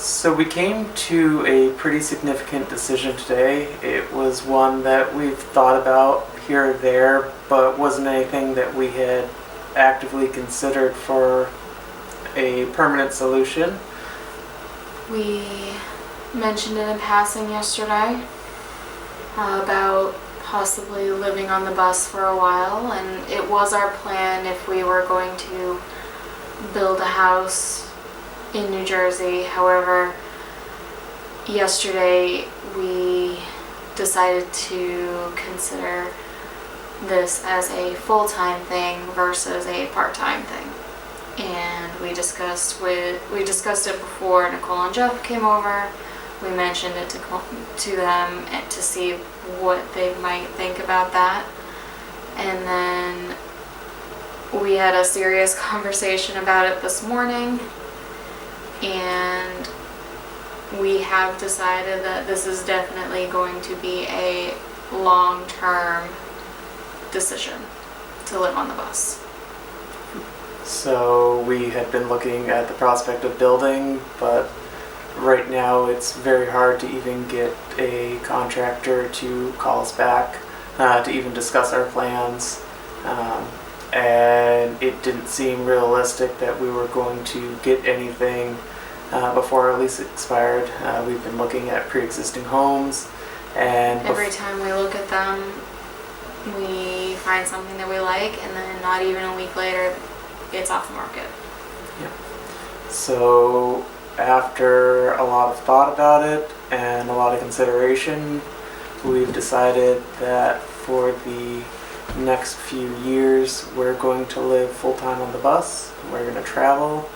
So we came to a pretty significant decision today. It was one that we've thought about here or there, but wasn't anything that we had actively considered for a permanent solution. We mentioned it in passing yesterday about possibly living on the bus for a while, and it was our plan if we were going to build a house in New Jersey. However, yesterday we decided to consider this as a full-time thing versus a part-time thing. And we discussed it before Nicole and Jeff came over. We mentioned it to them to see what they might think about that. And then we had a serious conversation about it this morning, and we have decided that this is definitely going to be a long-term decision to live on the bus. So we had been looking at the prospect of building, but right now it's very hard to even get a contractor to call us back to even discuss our plans. And it didn't seem realistic that we were going to get anything before our lease expired. We've been looking at pre-existing homes, and every time we look at them, we find something that we like, and then not even a week later, it's off the market. Yeah. So after a lot of thought about it and a lot of consideration, we've decided that for the next few years we're going to live full-time on the bus. We're going to travel.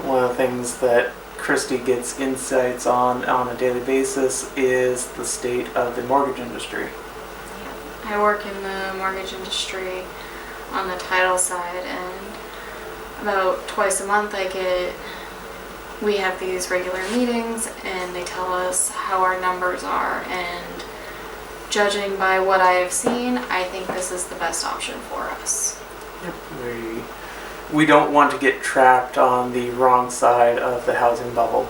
One of the things that Christy gets insights on a daily basis is the state of the mortgage industry. I work in the mortgage industry on the title side, and about twice a month we have these regular meetings, and they tell us how our numbers are, and judging by what I have seen, I think this is the best option for us. Yep. We don't want to get trapped on the wrong side of the housing bubble,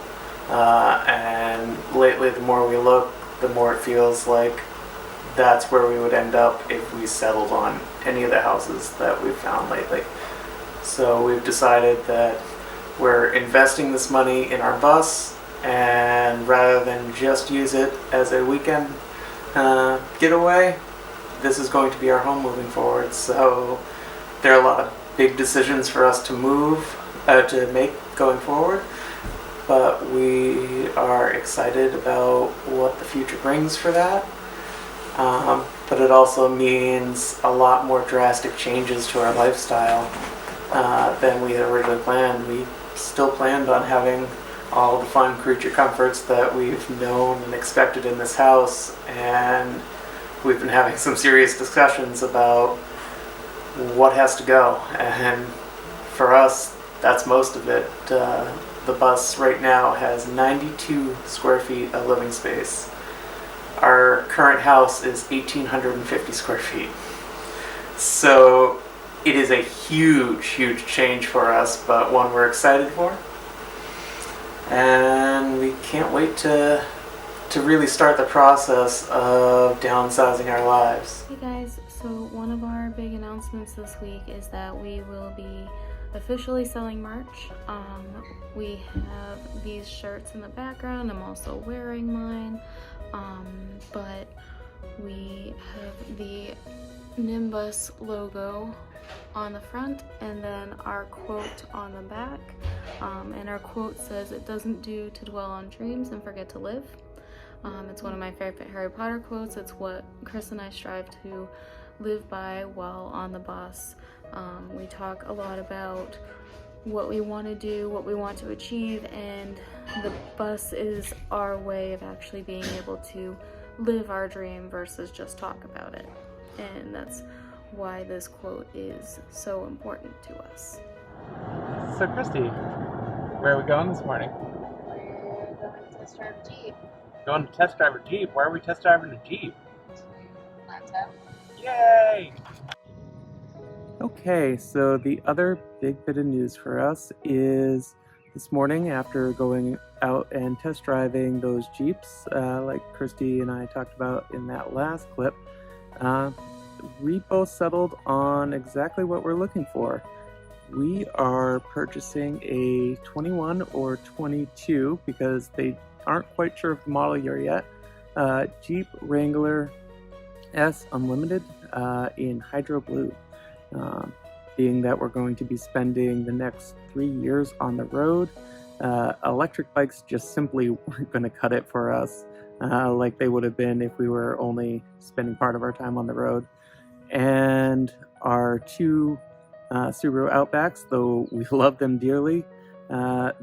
and lately the more we look, the more it feels like that's where we would end up if we settled on any of the houses that we've found lately. So we've decided that we're investing this money in our bus, and rather than just use it as a weekend getaway, this is going to be our home moving forward. So there are a lot of big decisions for us to make going forward, but we are excited about what the future brings for that. But it also means a lot more drastic changes to our lifestyle than we had originally planned. We still planned on having all the fun creature comforts that we've known and expected in this house, and we've been having some serious discussions about what has to go, and for us that's most of it. The bus right now has 92 square feet of living space. Our current house is 1,850 square feet. So it is a huge change for us, but one we're excited for. And we can't wait to really start the process of downsizing our lives. Hey guys, so one of our big announcements this week is that we will be officially selling merch. We have these shirts in the background. I'm also wearing mine. But we have the Nimbus logo on the front, and then our quote on the back. And our quote says, "It doesn't do to dwell on dreams and forget to live." It's one of my favorite Harry Potter quotes. It's what Chris and I strive to live by while on the bus. We talk a lot about what we want to do, what we want to achieve, and the bus is our way of actually being able to live our dream versus just talk about it. And that's why this quote is so important to us. So Christy, where are we going this morning? We're going to test drive a Jeep. Going to test drive a Jeep? Why are we test driving a Jeep? Plateau. Yay! Okay, so the other big bit of news for us is this morning after going out and test driving those Jeeps, like Christy and I talked about in that last clip. We both settled on exactly what we're looking for. We are purchasing a 21 or 22 because they aren't quite sure of the model year yet. Jeep Wrangler S Unlimited in Hydro Blue. Being that we're going to be spending the next 3 years on the road, electric bikes just simply weren't going to cut it for us like they would have been if we were only spending part of our time on the road. And our two Subaru Outbacks, though we love them dearly,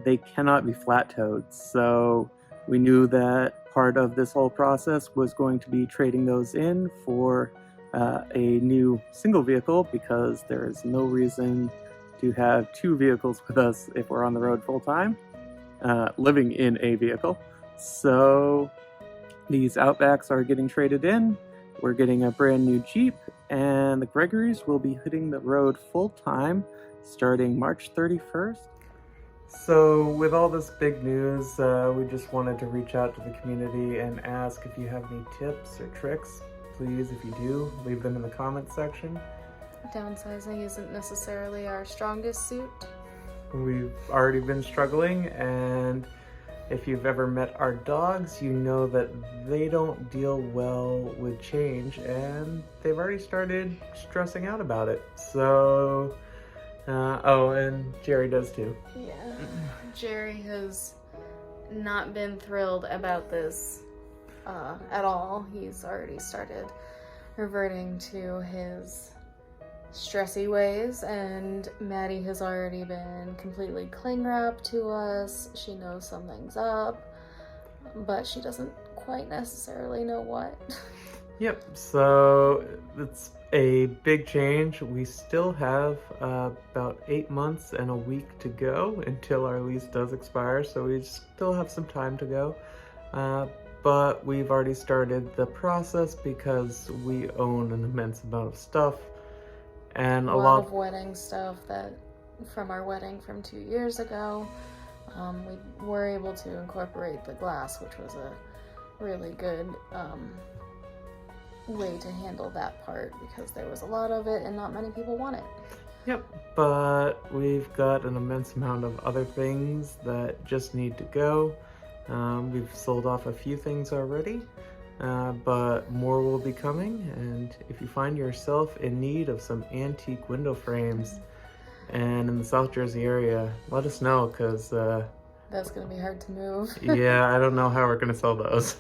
they cannot be flat-toed. So we knew that part of this whole process was going to be trading those in for a new single vehicle, because there is no reason to have two vehicles with us if we're on the road full-time, living in a vehicle. So these Outbacks are getting traded in. We're getting a brand new Jeep, and the Gregories will be hitting the road full-time starting March 31st. So with all this big news, we just wanted to reach out to the community and ask if you have any tips or tricks. Please, if you do, leave them in the comments section. Downsizing isn't necessarily our strongest suit. We've already been struggling, and if you've ever met our dogs, you know that they don't deal well with change, and they've already started stressing out about it. So, oh, and Jerry does too. Yeah, Jerry has not been thrilled about this at all. He's already started reverting to his stressy ways, and Maddie has already been completely cling wrapped to us. She knows something's up, but she doesn't quite necessarily know what. Yep, so it's a big change. We still have about 8 months and a week to go until our lease does expire, so we still have some time to go. But we've already started the process because we own an immense amount of stuff. And a lot of wedding stuff that from our wedding from 2 years ago. We were able to incorporate the glass, which was a really good way to handle that part, because there was a lot of it and not many people want it. Yep, but we've got an immense amount of other things that just need to go. We've sold off a few things already. But more will be coming, and if you find yourself in need of some antique window frames and in the South Jersey area, let us know, because that's going to be hard to move. yeah, I don't know how we're going to sell those.